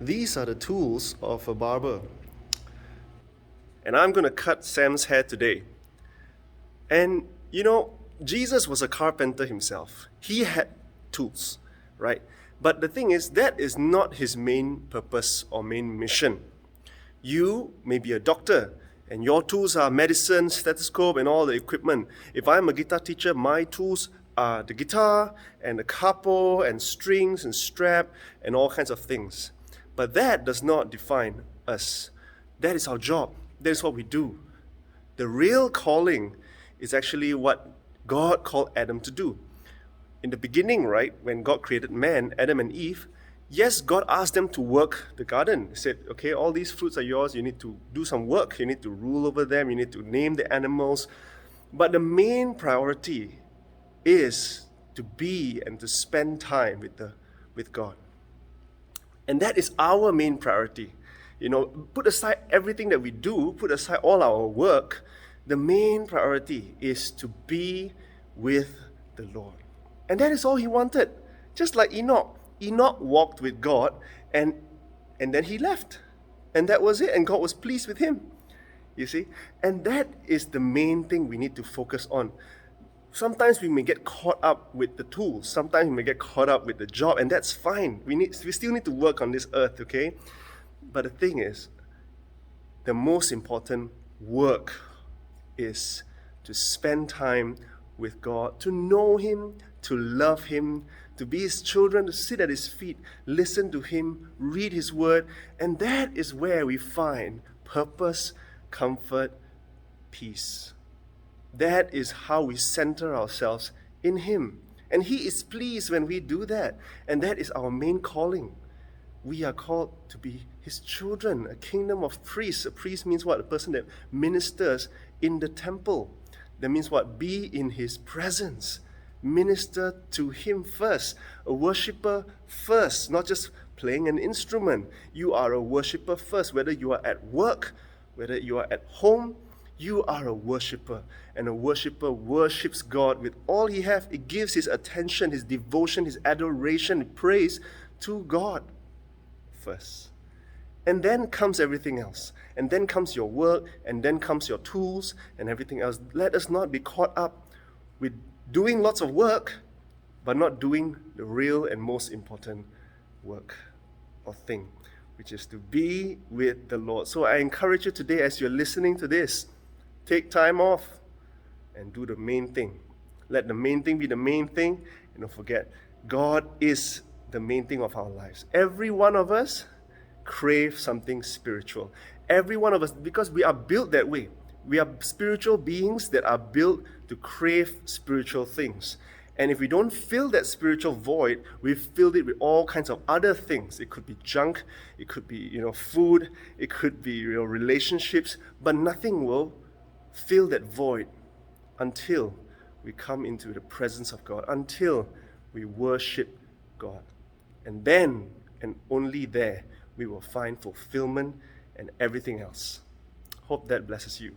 These are the tools of a barber. And I'm going to cut Sam's hair today. And Jesus was a carpenter himself. He had tools, right? But the thing is, that is not his main purpose or main mission. You may be a doctor, and your tools are medicine, stethoscope, and all the equipment. If I'm a guitar teacher, my tools are the guitar, and the capo, and strings, and strap, and all kinds of things. But that does not define us. That is our job. That is what we do. The real calling is actually what God called Adam to do. In the beginning, right, when God created man, Adam and Eve, yes, God asked them to work the garden. He said, okay, all these fruits are yours. You need to do some work. You need to rule over them. You need to name the animals. But the main priority is to be and to spend time with God. And that is our main priority. Put aside everything that we do, put aside all our work, the main priority is to be with the Lord. And that is all he wanted. Just like Enoch. Enoch walked with God and then he left. And that was it. And God was pleased with him. You see? And that is the main thing we need to focus on. Sometimes we may get caught up with the tools. Sometimes we may get caught up with the job. And that's fine. We still need to work on this earth, okay? But the thing is, the most important work is to spend time with God, to know him, to love him, to be his children, to sit at his feet, listen to him, read his word. And that is where we find purpose, comfort, peace. That is how we center ourselves in him. And he is pleased when we do that. And that is our main calling. We are called to be his children, a kingdom of priests. A priest means what? A person that ministers in the temple. That means what? Be in his presence. Minister to him first. A worshiper first, not just playing an instrument. You are a worshiper first. Whether you are at work, whether you are at home, you are a worshiper. And a worshiper worships God with all he has. It gives his attention, his devotion, his adoration, praise to God first. And then comes everything else. And then comes your work, and then comes your tools and everything else. Let us not be caught up with doing lots of work, but not doing the real and most important work or thing, which is to be with the Lord. So I encourage you today, as you're listening to this, take time off and do the main thing. Let the main thing be the main thing, and don't forget, God is the main thing of our lives. Every one of us crave something spiritual. Every one of us, because we are built that way. We are spiritual beings that are built to crave spiritual things. And if we don't fill that spiritual void, we've filled it with all kinds of other things. It could be junk, it could be, food, it could be, relationships, but nothing will fill that void until we come into the presence of God, until we worship God. And then, and only there, we will find fulfillment and everything else. Hope that blesses you.